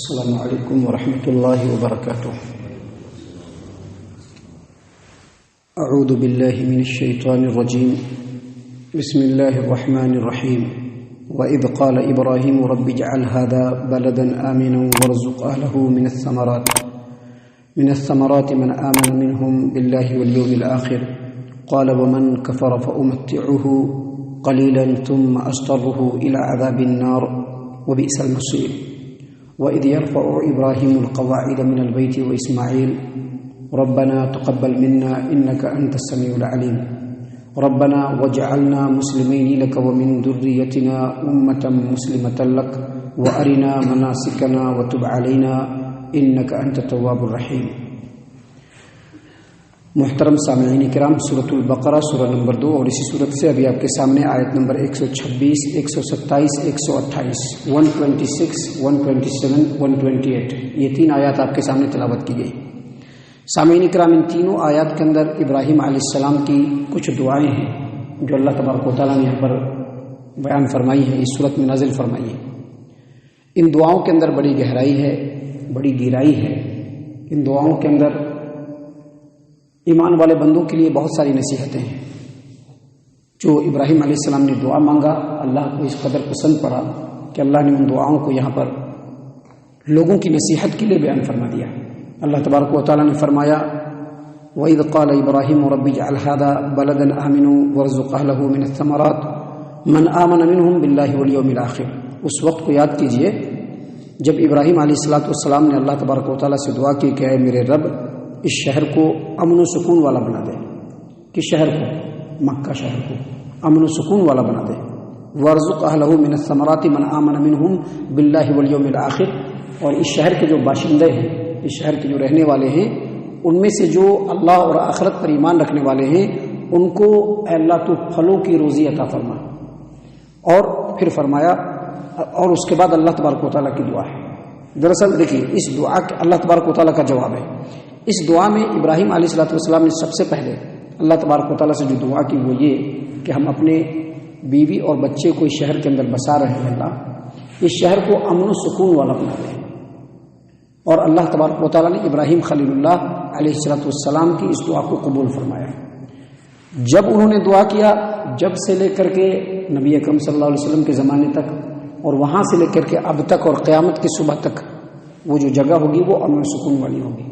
السلام علیکم ورحمۃ اللہ وبرکاتہ۔ اعوذ باللہ من الشیطان الرجیم، بسم اللہ الرحمن الرحیم۔ وَإِذْ قَالَ إِبْرَاهِيمُ رَبِّ اجْعَلْ هَذَا بَلَدًا آمِنًا وَارْزُقْ أَهْلَهُ مِنَ الثَّمَرَاتِ مَنْ آمَنَ مِنْهُمْ بِاللَّهِ وَالْيَوْمِ الْآخِرِ قَالَ وَمَنْ كَفَرَ فَأُمَتِّعُهُ قَلِيلًا ثُمَّ أَضْطَرُّهُ إِلَى عَذَابِ النَّارِ وَبِئْسَ الْمَصِيرُ۔ وَإِذْ يَرْفَعُ إِبْرَاهِيمُ الْقَوَاعِدَ مِنَ الْبَيْتِ وَإِسْمَاعِيلُ رَبَّنَا تَقَبَّلْ مِنَّا إِنَّكَ أَنْتَ السَّمِيعُ الْعَلِيمُ رَبَّنَا وَاجْعَلْنَا مُسْلِمَيْنِ لَكَ وَمِنْ ذُرِّيَّتِنَا أُمَّةً مُسْلِمَةً لَكَ وَأَرِنَا مَنَاسِكَنَا وَتُبْ عَلَيْنَا إِنَّكَ أَنْتَ التَّوَّابُ الرَّحِيمُ۔ محترم سامعین کرام، سورۃ البقرہ سورہ نمبر 2 اور اسی صورت سے ابھی آپ کے سامنے آیت نمبر 126، 127، 128، 126، 127، 128 یہ 3 آیات آپ کے سامنے تلاوت کی گئی۔ سامعین کرام، ان تینوں آیات کے اندر ابراہیم علیہ السلام کی کچھ دعائیں ہیں جو اللہ تبارک و تعالیٰ نے یہاں پر بیان فرمائی ہیں، اس صورت میں نازل فرمائی ہیں۔ ان دعاؤں کے اندر بڑی گہرائی ہے، بڑی گہرائی ہے۔ ان دعاؤں کے اندر ایمان والے بندوں کے لیے بہت ساری نصیحتیں ہیں۔ جو ابراہیم علیہ السلام نے دعا مانگا، اللہ کو اس قدر پسند پڑا کہ اللہ نے ان دعاؤں کو یہاں پر لوگوں کی نصیحت کے لیے بیان فرما دیا۔ اللہ تبارک و تعالیٰ نے فرمایا، وَإِذْ قَالَ إِبْرَاهِيمُ رَبِّ اجْعَلْ هَذَا بَلَدًا آمِنًا وَارْزُقْ أَهْلَهُ مِنَ الثَّمَرَاتِ مَنْ آمَنَ مِنْهُمْ بِاللَّهِ وَالْيَوْمِ الْآخِرِ۔ اس وقت کو یاد کیجئے جب ابراہیم علیہ السلام نے اللہ تبارک و تعالیٰ سے دعا کی کہ اے میرے رب، اس شہر کو امن و سکون والا بنا دے۔ کس شہر کو؟ مکہ شہر کو امن و سکون والا بنا دے۔ وَارْزُقْ أَهْلَهُ مِنَ الثَّمَرَاتِ مَنْ آمَنَ مِنْهُمْ بِاللَّهِ وَالْيَوْمِ الْآخِرِ، اور اس شہر کے جو باشندے ہیں، اس شہر کے جو رہنے والے ہیں، ان میں سے جو اللہ اور آخرت پر ایمان رکھنے والے ہیں، ان کو اے اللہ تو پھلوں کی روزی عطا فرما۔ اور پھر فرمایا، اور اس کے بعد اللہ تبارک و تعالیٰ کی دعا ہے۔ دراصل دیکھیے، اس دعا اللہ تبارک و تعالیٰ کا جواب ہے۔ اس دعا میں ابراہیم علیہ السلام نے سب سے پہلے اللہ تبارک و تعالیٰ سے جو دعا کی وہ یہ کہ ہم اپنے بیوی اور بچے کو اس شہر کے اندر بسا رہے ہیں، اللہ اس شہر کو امن و سکون والا بنا دے۔ اور اللہ تبارک و تعالیٰ نے ابراہیم خلیل اللہ علیہ السلام کی اس دعا کو قبول فرمایا۔ جب انہوں نے دعا کیا، جب سے لے کر کے نبی اکرم صلی اللہ علیہ وسلم کے زمانے تک اور وہاں سے لے کر کے اب تک اور قیامت کی صبح تک وہ جو جگہ ہوگی وہ امن و سکون والی ہوگی۔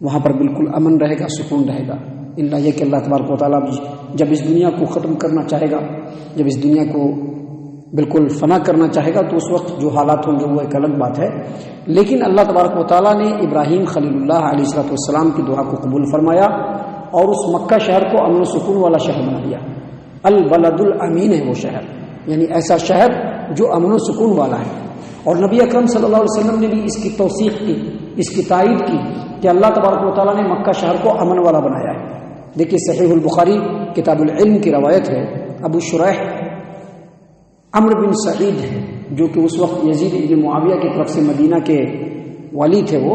وہاں پر بالکل امن رہے گا، سکون رہے گا، اللہ یہ کہ اللہ تبارک و تعالیٰ جب اس دنیا کو ختم کرنا چاہے گا، جب اس دنیا کو بالکل فنا کرنا چاہے گا، تو اس وقت جو حالات ہوں گے وہ ایک الگ بات ہے۔ لیکن اللہ تبارک و تعالیٰ نے ابراہیم خلیل اللہ علیہ السلام کی دعا کو قبول فرمایا اور اس مکہ شہر کو امن و سکون والا شہر بنا دیا۔ البلد الامین ہے وہ شہر، یعنی ایسا شہر جو امن و سکون والا ہے۔ اور نبی اکرم صلی اللہ علیہ وسلم نے بھی اس کی توثیق کی، اس کی تائید کی کہ اللہ تبارک و تعالیٰ نے مکہ شہر کو امن والا بنایا ہے۔ دیکھیے صحیح البخاری کتاب العلم کی روایت ہے، ابو شریح عمرو بن سعید ہے جو کہ اس وقت یزید بن معاویہ کی طرف سے مدینہ کے والی تھے، وہ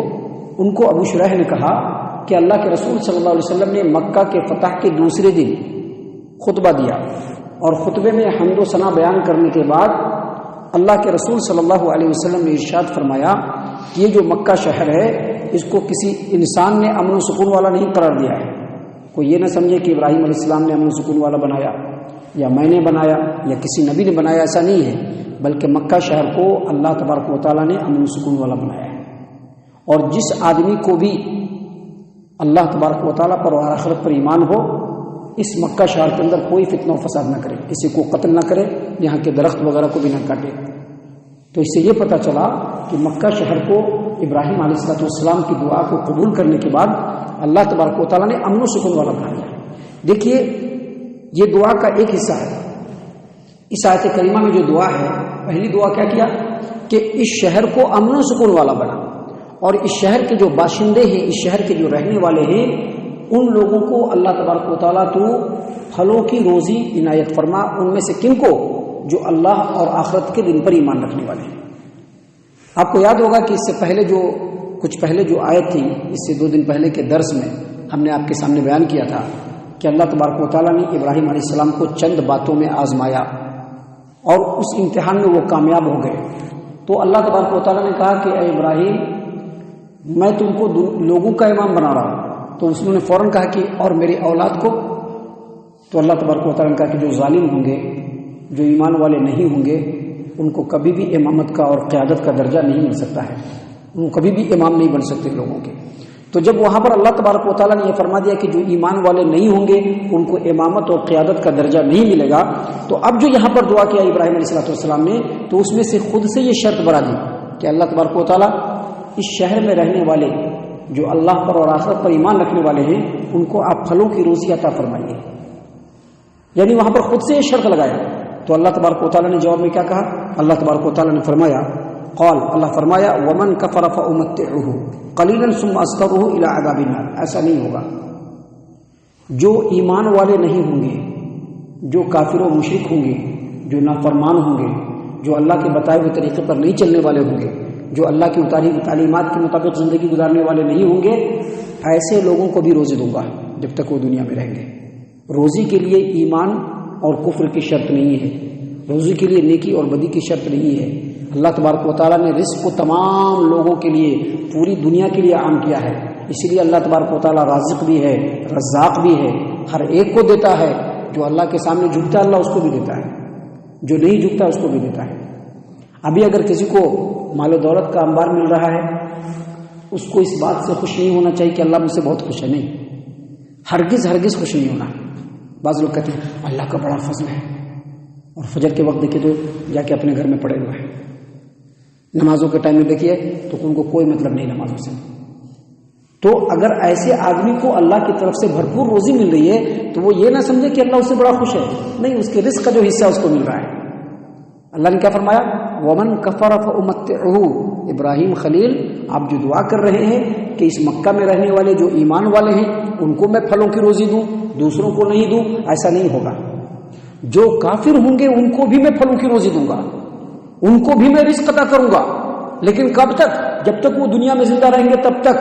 ان کو ابو شریح نے کہا کہ اللہ کے رسول صلی اللہ علیہ وسلم نے مکہ کے فتح کے دوسرے دن خطبہ دیا، اور خطبے میں حمد و ثنا بیان کرنے کے بعد اللہ کے رسول صلی اللہ علیہ وسلم نے ارشاد فرمایا کہ یہ جو مکہ شہر ہے اس کو کسی انسان نے امن و سکون والا نہیں قرار دیا ہے۔ کوئی یہ نہ سمجھے کہ ابراہیم علیہ السلام نے امن و سکون والا بنایا یا میں نے بنایا یا کسی نبی نے بنایا، ایسا نہیں ہے، بلکہ مکہ شہر کو اللہ تبارک و تعالیٰ نے امن و سکون والا بنایا ہے۔ اور جس آدمی کو بھی اللہ تبارک و تعالیٰ پر اور آخرت پر ایمان ہو، اس مکہ شہر کے اندر کوئی فتنہ و فساد نہ کرے، کسی کو قتل نہ کرے، یہاں کے درخت وغیرہ کو بھی نہ کاٹے۔ تو اس سے یہ پتہ چلا کہ مکہ شہر کو ابراہیم علیہ السلام کی دعا کو قبول کرنے کے بعد اللہ تبارک و تعالیٰ نے امن و سکون والا بنا دیا۔ دیکھیے یہ دعا کا ایک حصہ ہے۔ اس آیت کریمہ میں جو دعا ہے، پہلی دعا کیا کیا کہ اس شہر کو امن و سکون والا بنا، اور اس شہر کے جو باشندے ہیں، اس شہر کے جو رہنے والے ہیں، ان لوگوں کو اللہ تبارک و تعالیٰ تو پھلوں کی روزی عنایت فرما، ان میں سے کن کو؟ جو اللہ اور آخرت کے دن پر ایمان رکھنے والے ہیں۔ آپ کو یاد ہوگا کہ اس سے پہلے کچھ پہلے جو آیت تھی، اس سے 2 دن پہلے کے درس میں ہم نے آپ کے سامنے بیان کیا تھا کہ اللہ تبارک و تعالیٰ نے ابراہیم علیہ السلام کو چند باتوں میں آزمایا اور اس امتحان میں وہ کامیاب ہو گئے۔ تو اللہ تبارک و تعالیٰ نے کہا کہ اے ابراہیم میں تم کو لوگوں کا امام بنا رہا ہوں، تو انہوں نے فوراً کہا کہ اور میری اولاد کو؟ تو اللہ تبارک و تعالیٰ نے کہا کہ جو ظالم ہوں گے، جو ایمان والے نہیں ہوں گے، ان کو کبھی بھی امامت کا اور قیادت کا درجہ نہیں مل سکتا ہے، وہ کبھی بھی امام نہیں بن سکتے لوگوں کے۔ تو جب وہاں پر اللہ تبارک و تعالیٰ نے یہ فرما دیا کہ جو ایمان والے نہیں ہوں گے ان کو امامت اور قیادت کا درجہ نہیں ملے گا، تو اب جو یہاں پر دعا کیا ابراہیم علیہ السلام نے، تو اس میں سے خود سے یہ شرط بنا دی کہ اللہ تبارک و تعالیٰ اس شہر میں رہنے والے جو اللہ پر اور آخرت پر ایمان رکھنے والے ہیں ان کو آپ پھلوں کی روزی عطا فرمائیے، یعنی وہاں پر خود سے یہ شرط لگایا۔ تو اللہ تبارک و تعالیٰ نے جواب میں کیا کہا؟ اللہ تبارک و تعالیٰ نے فرمایا قال، اللہ فرمایا ومن کفر فامتعه قلیلا ثم اضطره الى عذاب النار۔ ایسا نہیں ہوگا، جو ایمان والے نہیں ہوں گے، جو کافر و مشرک ہوں گے، جو نافرمان ہوں گے، جو اللہ کے بتائے ہوئے طریقے پر نہیں چلنے والے ہوں گے، جو اللہ کی اتاری ہوئی تعلیمات کے مطابق زندگی گزارنے والے نہیں ہوں گے، ایسے لوگوں کو بھی روزی دوں گا جب تک وہ دنیا میں رہیں گے۔ روزی کے لیے ایمان اور کفر کی شرط نہیں ہے، روزی کے لیے نیکی اور بدی کی شرط نہیں ہے۔ اللہ تبارک و تعالیٰ نے رزق کو تمام لوگوں کے لیے، پوری دنیا کے لیے عام کیا ہے، اسی لیے اللہ تبارک و تعالیٰ رازق بھی ہے، رزاق بھی ہے، ہر ایک کو دیتا ہے۔ جو اللہ کے سامنے جھکتا ہے اللہ اس کو بھی دیتا ہے، جو نہیں جھکتا اس کو بھی دیتا ہے۔ ابھی اگر کسی کو مال و دولت کا انبار مل رہا ہے، اس کو اس بات سے خوش نہیں ہونا چاہیے کہ اللہ مجھ سے بہت خوش ہے، نہیں، ہرگز ہرگز خوش نہیں ہونا۔ بعض لوگ کہتے ہیں اللہ کا بڑا فضل ہے، اور فجر کے وقت دیکھیے تو جا کے اپنے گھر میں پڑے ہوئے ہیں، نمازوں کے ٹائم میں دیکھیے تو ان کو کوئی مطلب نہیں نمازوں سے۔ تو اگر ایسے آدمی کو اللہ کی طرف سے بھرپور روزی مل رہی ہے تو وہ یہ نہ سمجھے کہ اللہ اس سے بڑا خوش ہے، نہیں، اس کے رزق کا جو حصہ اس کو مل رہا ہے۔ اللہ نے کیا فرمایا؟ ومن کفر فامتعه۔ ابراہیم خلیل آپ جو دعا کر رہے ہیں کہ اس مکہ میں رہنے والے جو ایمان والے ہیں ان کو میں پھلوں کی روزی دوں، دوسروں کو نہیں دوں، ایسا نہیں ہوگا۔ جو کافر ہوں گے ان کو بھی میں پھلوں کی روزی دوں گا، ان کو بھی میں رزق عطا کروں گا، لیکن کب تک؟ جب تک وہ دنیا میں زندہ رہیں گے تب تک۔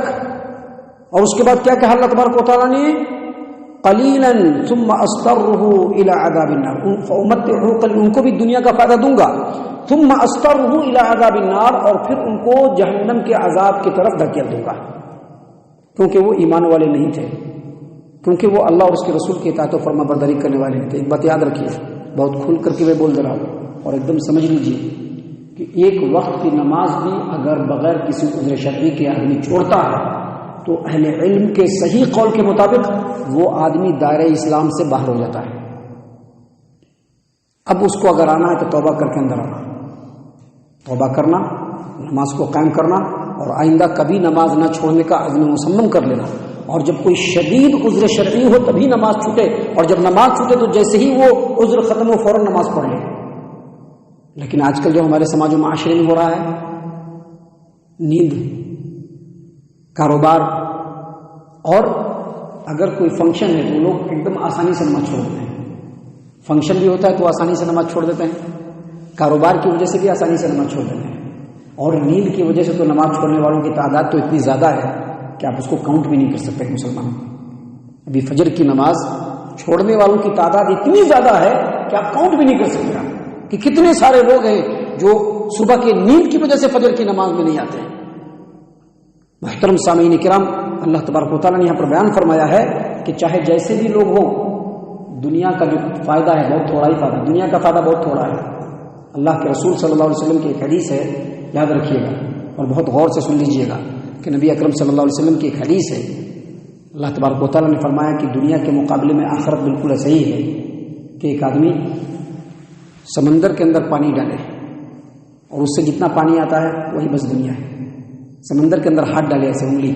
اور اس کے بعد کیا کہا اللہ تبارک و تعالیٰ نے؟ قلیلا ثم اضطره الى عذاب النار، فامتعه، ان کو بھی دنیا کا فائدہ دوں گا، ثم اضطره الى عذاب النار، اور پھر ان کو جہنم کے عذاب کی طرف دھکیل دوں گا، کیونکہ وہ ایمان والے نہیں تھے، کیونکہ وہ اللہ اور اس کے رسول کی اطاعت و فرما برداری کرنے والے نہیں تھے۔ ایک بات یاد رکھیے، بہت کھل کر کے میں بول دے رہا ہوں، اور ایک دم سمجھ لیجیے کہ ایک وقت کی نماز بھی اگر بغیر کسی عذر شرعی کے آدمی چھوڑتا ہے تو اہل علم کے صحیح قول کے مطابق وہ آدمی دائرہ اسلام سے باہر ہو جاتا ہے۔ اب اس کو اگر آنا ہے تو توبہ کر کے اندر آنا، توبہ کرنا، نماز کو قائم کرنا، اور آئندہ کبھی نماز نہ چھوڑنے کا عزم مصمم کر لینا۔ اور جب کوئی شدید عذر شرعی ہو تبھی نماز چھوٹے، اور جب نماز چھوٹے تو جیسے ہی وہ عذر ختم ہو فوراً نماز پڑھ لے۔ لیکن آج کل جو ہمارے سماج و معاشرے میں ہو رہا ہے، نیند، کاروبار، اور اگر کوئی فنکشن ہے تو لوگ ایک دم آسانی سے نماز چھوڑ دیتے ہیں۔ فنکشن بھی ہوتا ہے تو آسانی سے نماز چھوڑ دیتے ہیں، کاروبار کی وجہ سے بھی آسانی سے نماز چھوڑ دیتے ہیں، اور نیند کی وجہ سے تو نماز چھوڑنے والوں کی تعداد تو اتنی زیادہ ہے کہ آپ اس کو کاؤنٹ بھی نہیں کر سکتے مسلمان۔ ابھی فجر کی نماز چھوڑنے والوں کی تعداد اتنی زیادہ ہے کہ آپ کاؤنٹ بھی نہیں کر سکتے کہ کتنے سارے لوگ ہیں جو صبح کی نیند کی وجہ سے فجر کی نماز میں نہیں آتے ہیں۔ محترم سامعین کرام، اللہ تبارک و تعالیٰ نے یہاں پر بیان فرمایا ہے کہ چاہے جیسے بھی لوگ ہوں، دنیا کا جو فائدہ ہے بہت تھوڑا ہی فائدہ، دنیا کا فائدہ بہت تھوڑا ہے۔ اللہ کے رسول صلی اللہ علیہ وسلم کی ایک حدیث ہے، یاد رکھیے گا اور بہت غور سے سن لیجئے گا کہ نبی اکرم صلی اللہ علیہ وسلم کی ایک حدیث ہے۔ اللہ تبارک و تعالیٰ نے فرمایا کہ دنیا کے مقابلے میں آخرت بالکل ایسا ہی ہے کہ ایک آدمی سمندر کے اندر پانی ڈالے اور اس سے جتنا پانی آتا ہے وہی بس دنیا ہے۔ سمندر کے اندر ہاتھ ڈالے ایسے انگلی،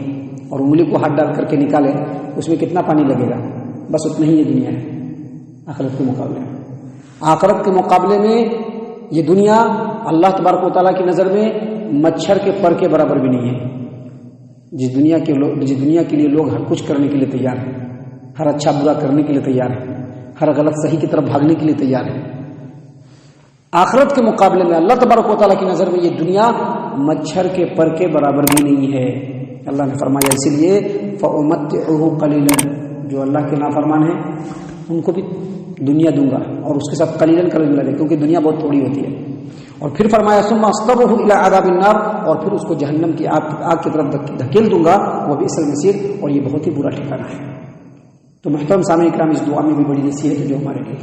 اور انگلی کو ہاتھ ڈال کر کے نکالے، اس میں کتنا پانی لگے گا؟ بس اتنا ہی یہ دنیا ہے آخرت کے مقابلے میں۔ آخرت کے مقابلے میں یہ دنیا اللہ تبارک و تعالیٰ کی نظر میں مچھر کے پر کے برابر بھی نہیں ہے۔ جس دنیا کے لیے لوگ ہر کچھ کرنے کے لیے تیار ہیں، ہر اچھا برا کرنے کے لیے تیار ہیں، ہر غلط صحیح کی طرف بھاگنے کے لیے تیار ہیں، آخرت کے مقابلے میں اللہ تبارک و تعالیٰ کی نظر میں یہ دنیا مچھر کے پر کے برابر بھی نہیں ہے۔ اللہ نے فرمایا اسی لیے فَأُمَتِّعُهُ قَلِيلًا، جو اللہ کے نافرمان ہیں ان کو بھی دنیا دوں گا، اور اس کے ساتھ قلیلاً کا جملہ ہے کیونکہ دنیا بہت تھوڑی ہوتی ہے. اور پھر فرمایا ثم اصطبه الى عذاب النار، اور پھر اس کو جہنم کی آگ کی طرف دھکیل دوں گا، وہ بئس المصیر، اور یہ بہت ہی برا ٹھکانہ ہے. تو محترم سامعین کرام، اس دعا میں بھی بڑی نصیحت ہے جو ہمارے لیے.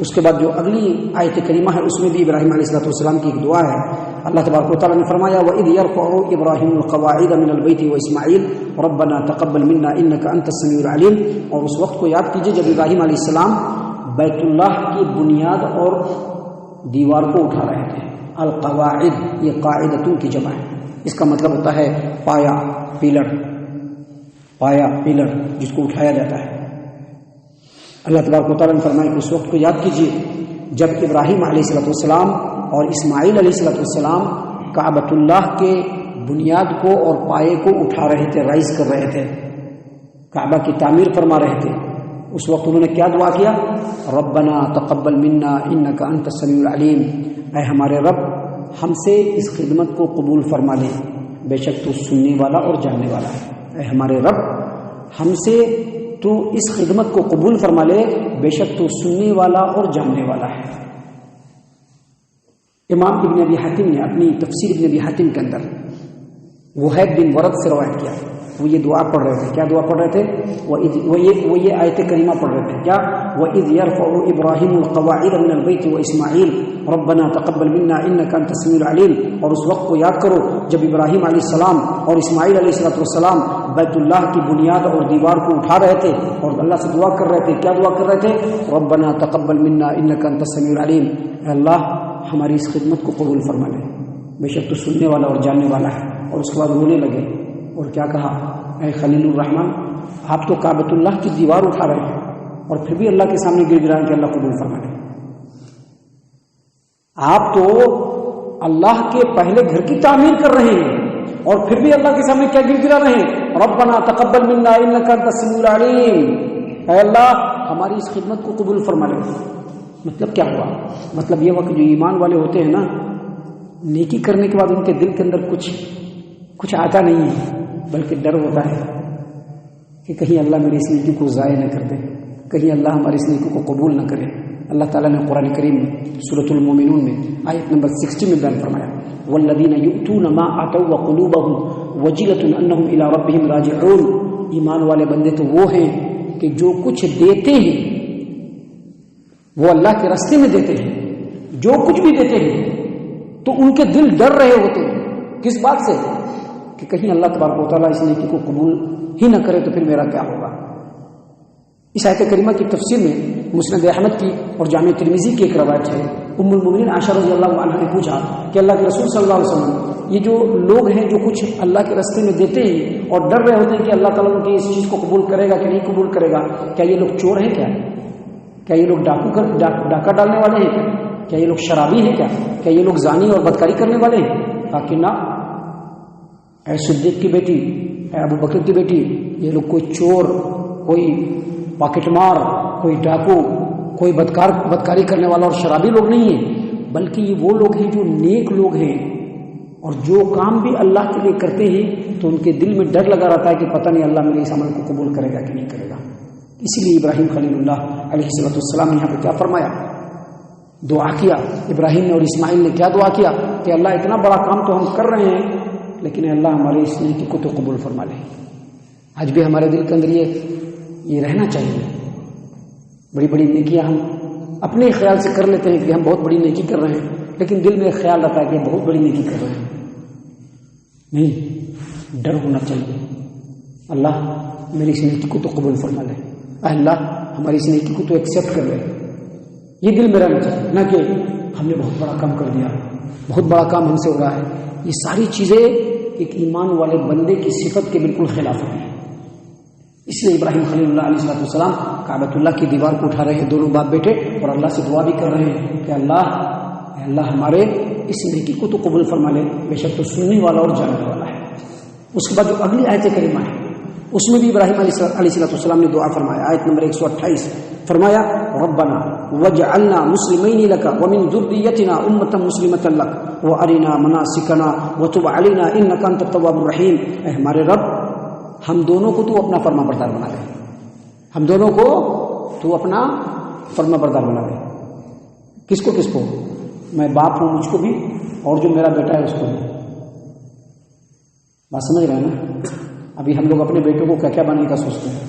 اس کے بعد جو اگلی آیت کریمہ ہے اس میں بھی ابراہیم علیہ السلام کی ایک دعا ہے. اللہ تبارک و تعالیٰ نے فرمایا وَإِذْ يَرْفَعُ إِبْرَاهِيمُ الْقَوَاعِدَ مِنَ الْبَيْتِ وَإِسْمَاعِيلُ رَبَّنَا تَقَبَّلْ مِنَّا إِنَّكَ أَنْتَ السَّمِيعُ الْعَلِيمُ. اور اس وقت کو یاد کیجئے جب ابراہیم علیہ السلام بیت اللہ کی بنیاد اور دیوار کو اٹھا رہے تھے. القواعد یہ قاعدتوں کی جمع ہے. اس کا مطلب ہوتا ہے پایا، پلر، پایا پلر جس کو اٹھایا جاتا ہے. اللہ تبارک و تعالیٰ نے فرمایا کہ اس وقت کو یاد کیجیے جب ابراہیم علیہ السلام اور اسماعیل علیہ السلام کعبۃ اللہ کے بنیاد کو اور پائے کو اٹھا رہے تھے، رائز کر رہے تھے، کعبہ کی تعمیر فرما رہے تھے. اس وقت انہوں نے کیا دعا کیا؟ ربنا تقبل منا انک انت السمیع العلیم. اے ہمارے رب، ہم سے اس خدمت کو قبول فرما لے، بے شک تو سننے والا اور جاننے والا ہے. اے ہمارے رب، ہم سے تو اس خدمت کو قبول فرما لے، بے شک تو سننے والا اور جاننے والا ہے. امام ابن ابی حاتم نے اپنی تفسیر ابن ابی حاتم کے اندر وہیب بن ورد سے روایت کیا. وہ یہ دعا پڑھ رہے تھے. کیا دعا پڑھ رہے تھے؟ وہ یہ آیت کریمہ پڑھ رہے تھے. کیا؟ وَإِذْ يَرْفَعُ إِبْرَاهِيمُ الْقَوَاعِدَ مِنَ الْبَيْتِ وَإِسْمَاعِيلُ رَبَّنَا تَقَبَّلْ مِنَّا إِنَّكَ أَنْتَ السَّمِيعُ الْعَلِيمُ. اور اس وقت کو یاد کرو جب ابراہیم علیہ السلام اور اسماعیل علیہ السلام بیت اللہ کی بنیاد اور دیوار کو اٹھا رہے تھے اور اللہ سے دعا کر رہے تھے. کیا دعا کر رہے تھے؟ رَبَّنَا تَقَبَّلْ مِنَّا إِنَّكَ أَنْتَ السَّمِيعُ الْعَلِيمُ. اے اللہ، ہماری اس خدمت کو قبول فرما لے، بے شک تو سننے والا اور جاننے والا ہے. اور اس کے بعد رونے لگے اور کیا کہا؟ اے خلیل الرحمن، آپ تو کعبۃ اللہ کی دیوار اٹھا رہے ہیں اور پھر بھی اللہ کے سامنے گر گرائیں کہ اللہ قبول فرما لے. آپ تو اللہ کے پہلے گھر کی تعمیر کر رہے ہیں اور پھر بھی اللہ کے سامنے کیا گر گرا رہے ہیں؟ ربنا تقبل منا انک انت السمیع العلیم. اے اللہ، ہماری اس خدمت کو قبول فرما لے. مطلب کیا ہوا؟ مطلب یہ ہوا کہ جو ایمان والے ہوتے ہیں نا، نیکی کرنے کے بعد ان کے دل کے اندر کچھ آتا نہیں ہے، بلکہ ڈر ہوتا ہے کہ کہیں اللہ میری اس نیکی کو ضائع نہ کر دے، کہیں اللہ ہماری اس نیکی کو قبول نہ کرے. اللہ تعالیٰ نے قرآن کریم میں سورۃ المومنون میں آیت نمبر 60 میں بیان فرمایا والذین یؤتون ما آتوا وقلوبهم وجلۃ انہم الی ربہم راجعون. ایمان والے بندے تو وہ ہیں کہ جو کچھ دیتے ہیں وہ اللہ کے راستے میں دیتے ہیں. جو کچھ بھی دیتے ہیں تو ان کے دل ڈر رہے ہوتے ہیں. کس بات سے؟ کہ کہیں اللہ تبارک و تعالیٰ اس نیکی کو قبول ہی نہ کرے تو پھر میرا کیا ہوگا. اس آیت کریمہ کی تفسیر میں مسند احمد کی اور جامع ترمذی کی ایک روایت ہے. ام المؤمنین عائشہ رضی اللہ عنہا نے پوچھا کہ اللہ کے رسول صلی اللہ علیہ وسلم، یہ جو لوگ ہیں جو کچھ اللہ کے راستے میں دیتے ہیں اور ڈر رہے ہوتے ہیں کہ اللہ تعالیٰ ان کی اس چیز کو قبول کرے گا کہ نہیں قبول کرے گا، کیا یہ لوگ چور ہیں؟ کیا یہ لوگ ڈاکہ ڈالنے والے ہیں؟ کیا یہ لوگ شرابی ہیں؟ کیا یہ لوگ زانی اور بدکاری کرنے والے ہیں؟ کہ نہ، اے صدیق کی بیٹی، اے ابو بکر کی بیٹی، یہ لوگ کوئی چور، کوئی پاکٹ مار، کوئی ڈاکو، کوئی بدکاری کرنے والا اور شرابی لوگ نہیں ہیں، بلکہ یہ وہ لوگ ہیں جو نیک لوگ ہیں اور جو کام بھی اللہ کے لیے کرتے ہیں تو ان کے دل میں ڈر لگا رہتا ہے کہ پتہ نہیں اللہ میرے اس عمل کو قبول کرے گا کہ نہیں کرے گا. اسی لیے ابراہیم خلیل اللہ علیہ السلام نے یہاں پہ کیا فرمایا؟ دعا کیا. ابراہیم نے اور اسماعیل نے کیا دعا کیا کہ اللہ اتنا بڑا کام تو ہم کر رہے ہیں لیکن اللہ ہمارے اس نیکی کو تو قبول فرما لے. آج بھی ہمارے دل کے اندر یہ رہنا چاہیے. بڑی بڑی نیکیاں ہم اپنے خیال سے کر لیتے ہیں کہ ہم بہت بڑی نیکی کر رہے ہیں، لیکن دل میں خیال رہتا ہے کہ ہم بہت بڑی نیکی کر رہے ہیں. نہیں، ڈر ہونا چاہیے اللہ میری اس نیکی کو تو قبول فرما لے، اللہ ہماری اس نیکی کو تو ایکسیپٹ کر لے. یہ دل میں رہنا چاہیے، نہ کہ ہم نے بہت بڑا کام کر دیا، بہت بڑا کام ہم سے ہو رہا ہے. یہ ساری چیزیں ایک ایمان والے بندے کی صفت کے بالکل خلاف ہیں. اس لیے ابراہیم خلیل اللہ علیہ السلام کعبۃ اللہ کی دیوار کو اٹھا رہے ہیں، دونوں باپ بیٹے، اور اللہ سے دعا بھی کر رہے ہیں کہ اللہ ہمارے اس نیکی کو تو قبول فرما لے، بے شک تو سننے والا اور جاننے والا ہے. اس کے بعد جو اگلی آیت کریمہ ہے اس میں بھی ابراہیم علیہ السلام نے دعا فرمایا. آیت نمبر 128 فرمایا ربنا وجعلنا مسلمین لک ومن ذریتنا امۃ مسلمۃ لک وارنا مناسکنا وتب علینا انک انت التواب الرحیم. اے ہمارے رب، ہم دونوں کو تو اپنا فرما بردار بنا لے، ہم دونوں کو تو اپنا فرما بردار بنا دے. کس کو؟ میں باپ ہوں مجھ کو بھی، اور جو میرا بیٹا ہے اس کو بھی. بات سمجھ رہے ہیں نا؟ ابھی ہم لوگ اپنے بیٹوں کو کیا کیا بننے کا سوچتے ہیں.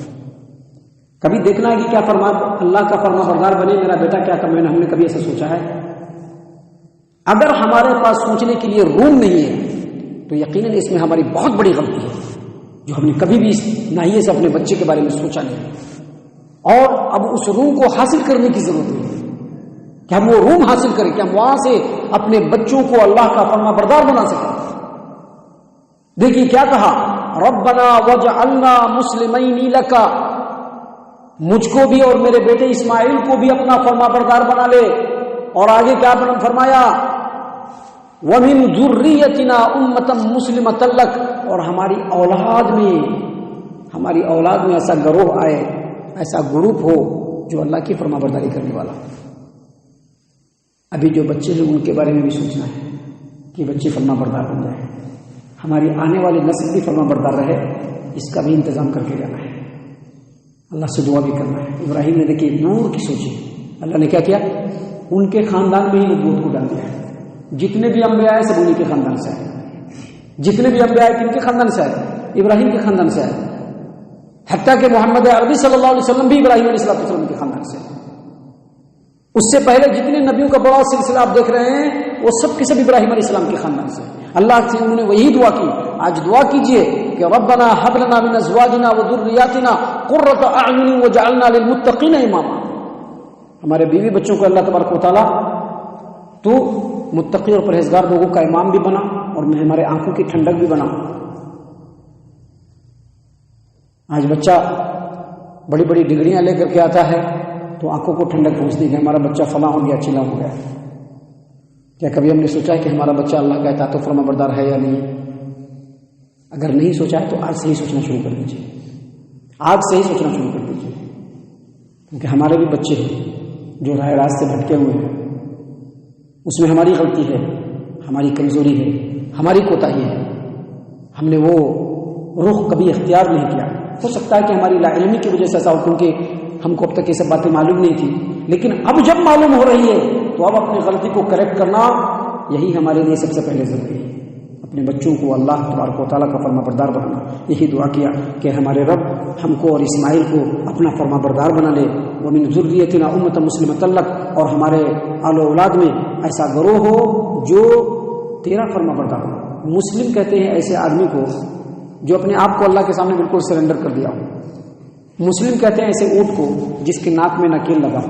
کبھی دیکھنا ہے کہ کیا اللہ کا فرما بردار بنے میرا بیٹا کیا کرے. ہم نے کبھی ایسا سوچا ہے؟ اگر ہمارے پاس سوچنے کے لیے روم نہیں ہے تو یقیناً اس میں ہماری بہت بڑی غلطی ہے، جو ہم نے کبھی بھی ناحیے سے اپنے بچے کے بارے میں سوچا نہیں. اور اب اس روم کو حاصل کرنے کی ضرورت ہے کہ ہم وہ روم حاصل کریں کہ ہم وہاں سے اپنے بچوں کو اللہ کا فرما بردار بنا سکیں. دیکھیے کیا کہا، ربنا وجعلنا مسلمین لک، مجھ کو بھی اور میرے بیٹے اسماعیل کو بھی اپنا فرما بردار بنا لے. اور آگے کیا فرمایا، وَمِن ذُرِّيَّتِنَا أُمَّةً مُسْلِمَةً لَكَ، اور ہماری اولاد میں ایسا گروہ آئے، ایسا گروپ ہو جو اللہ کی فرما برداری کرنے والا. ابھی جو بچے ہیں ان کے بارے میں بھی سوچنا ہے کہ بچے فرما بردار بن جائیں، ہماری آنے والی نسل بھی فرما بردار رہے، اس کا بھی انتظام کر کے جانا ہے. اللہ سے دعا بھی کرنا ہے. ابراہیم نے دیکھیے نور کی سوچی، اللہ نے کیا کیا، ان کے خاندان میں ہی نبوت کو ڈال دیا ہے. جتنے بھی انبیاء آئے سب انہیں کے خاندان سے آئے. جتنے بھی انبیاء آئے کن کے خاندان سے آئے؟ ابراہیم کے خاندان سے آئے. حتیٰ کہ محمد عربی صلی اللہ علیہ وسلم بھی ابراہیم علیہ السلام کے خاندان سے. اس سے پہلے جتنے نبیوں کا بڑا سلسلہ آپ دیکھ رہے ہیں وہ سب کے سب ابراہیم علیہ السلام کے خاندان سے. اللہ سے انہوں نے وہی دعا کی. آج دعا کیجئے کہ ربنا هب لنا من ازواجنا وذرياتنا قرة اعین واجعلنا للمتقین اماما. ہمارے بیوی بچوں کو اللہ تبارک و تعالیٰ تو متقی اور پرہیزگار لوگوں کا امام بھی بنا اور ہمارے آنکھوں کی ٹھنڈک بھی بنا. آج بچہ بڑی بڑی ڈگریاں لے کر کے آتا ہے تو آنکھوں کو ٹھنڈک پہنچتی ہے کہ ہمارا بچہ فلاں ہو گیا چلا ہو گیا. کیا کبھی ہم نے سوچا ہے کہ ہمارا بچہ اللہ کا اطاعت و فرما بردار ہے یا نہیں؟ اگر نہیں سوچا ہے تو آج سے ہی سوچنا شروع کر دیجیے. آج سے ہی سوچنا شروع کر دیجیے، کیونکہ ہمارے بھی بچے ہیں جو راہ راست سے بھٹکے ہوئے ہیں. اس میں ہماری غلطی ہے، ہماری کمزوری ہے، ہماری کوتاہی ہے. ہم نے وہ رخ کبھی اختیار نہیں کیا. ہو سکتا ہے کہ ہماری لا علمی کی وجہ سے ایسا ہو، کیونکہ ہم کو اب تک یہ سب باتیں معلوم نہیں تھی. لیکن اب جب معلوم ہو رہی ہے تو اب اپنی غلطی کو کریکٹ کرنا یہی ہمارے لیے سب سے پہلے ضروری ہے. اپنے بچوں کو اللہ تبارک و تعالیٰ کا فرما بردار بنانا. یہی دعا کیا کہ ہمارے رب ہم کو اور اسماعیل کو اپنا فرما بردار بنا لے. وَمِن ذُرِّيَّتِنَا أُمَّةً مُسْلِمَةً لَكَ، اور ہمارے آل و اولاد میں ایسا گروہ ہو جو تیرا فرما بردار ہو. مسلم کہتے ہیں ایسے آدمی کو جو اپنے آپ کو اللہ کے سامنے بالکل سرنڈر کر دیا ہو. مسلم کہتے ہیں ایسے اونٹ کو جس کے ناک میں نکیل لگا.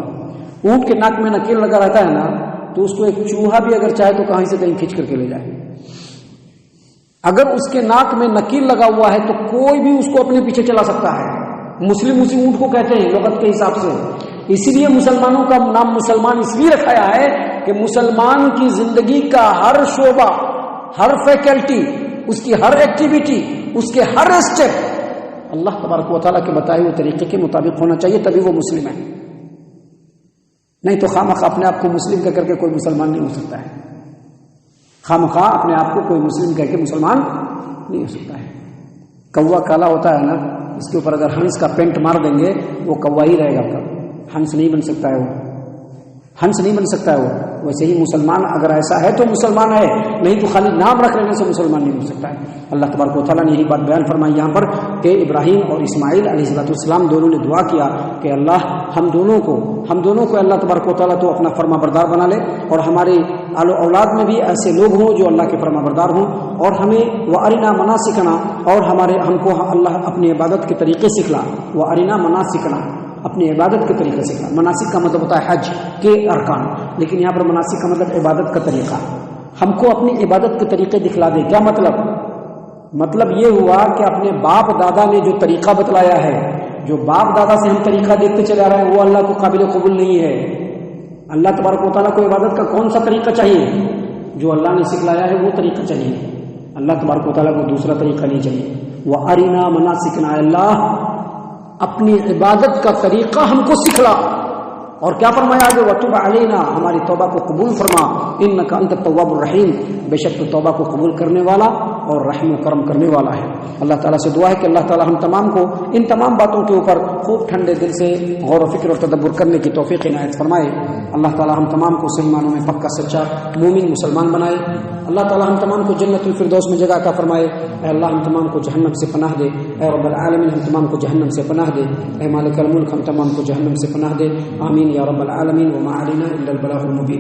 اونٹ کے ناک میں نکیل لگا رہتا ہے نا، تو اس کو ایک چوہا بھی اگر چاہے تو کہیں سے کہیں کھینچ کر کے لے جائے. اگر اس کے ناک میں نکیل لگا ہوا ہے تو کوئی بھی اس کو اپنے پیچھے چلا سکتا ہے. مسلم اسی اونٹ کو کہتے ہیں لغت کے حساب سے. اسی لیے مسلمانوں کا نام مسلمان اس لیے رکھایا ہے کہ مسلمان کی زندگی کا ہر شعبہ، ہر فیکلٹی، اس کی ہر ایکٹیویٹی، اس کے ہر اسٹیپ اللہ تبارک و تعالیٰ کے بتائے ہوئے طریقے کے مطابق ہونا چاہیے، تبھی وہ مسلم ہے. نہیں تو خواہ اپنے آپ کو مسلم کہہ کر کے کوئی مسلمان نہیں ہو سکتا ہے. خواہ اپنے آپ کو کوئی مسلم کہہ کے مسلمان نہیں ہو سکتا ہے. کوا کالا ہوتا ہے نا، اس کے اوپر اگر ہنس کا پینٹ مار دیں گے وہ کوا ہی رہے گا. ہنس نہیں بن سکتا ہے وہ، ہنس نہیں بن سکتا ہے وہ. ویسے ہی مسلمان اگر ایسا ہے تو مسلمان ہے، نہیں تو خالی نام رکھ لینے سے مسلمان نہیں ہو سکتا ہے. اللہ تبارک و تعالیٰ نے یہی بات بیان فرمائی یہاں پر کہ ابراہیم اور اسماعیل علیہ السلام دونوں نے دعا کیا کہ اللہ ہم دونوں کو اللہ تبارک و تعالیٰ تو اپنا فرما بردار بنا لے، اور ہماری اولاد میں بھی ایسے لوگ ہوں جو اللہ کے فرما بردار ہوں. اور ہمیں وَأَرِنَا مَنَاسِكَنَا، اور ہم کو اللہ اپنی عبادت کے طریقے سکھلا. وَأَرِنَا مَنَاسِكَنَا، اپنی عبادت کے طریقے سکھلا. مناسک کا مطلب ہوتا ہے حج کے ارکان، لیکن یہاں پر مناسک کا مطلب عبادت کا طریقہ. ہم کو اپنی عبادت کے طریقے دکھلا دے. کیا مطلب یہ ہوا کہ اپنے باپ دادا نے جو طریقہ بتلایا ہے، جو باپ دادا سے ہم طریقہ دیکھتے چلے آ رہے ہیں، وہ اللہ کو قابل قبول نہیں ہے. اللہ تبارک و تعالیٰ کو عبادت کا کون سا طریقہ چاہیے؟ جو اللہ نے سکھلایا ہے وہ طریقہ چاہیے. اللہ تبارک و تعالیٰ کو دوسرا طریقہ نہیں چاہیے. وَأَرِنَا مَنَاسِكَنَا، اللہ اپنی عبادت کا طریقہ ہم کو سکھلا. اور کیا فرمایا آگے؟ وَتُبْ عَلَيْنَا، ہماری توبہ کو قبول فرما. إِنَّكَ أَنْتَ التَّوَّابُ الرَّحِيمُ، بے شک تو توبہ کو قبول کرنے والا اور رحم و کرم کرنے والا ہے۔ اللہ تعالیٰ سے دعا ہے کہ اللہ تعالیٰ ہم تمام کو ان تمام باتوں کے اوپر خوب ٹھنڈے دل سے غور و فکر اور تدبر کرنے کی توفیق عنایت فرمائے۔ اللہ تعالیٰ ہم تمام کو صحیح معنوں میں پکا سچا مومن مسلمان بنائے۔ اللہ تعالیٰ ہم تمام کو جنت الفردوس میں جگہ عطا فرمائے۔ اے اللہ ہم تمام کو جہنم سے پناہ دے۔ اے رب العالمین ہم تمام کو جہنم سے پناہ دے۔ اے مالک الملک ہم تمام کو جہنم سے پناہ دے۔ آمین یا رب العالمین وما علینا الا البلاغ المبین۔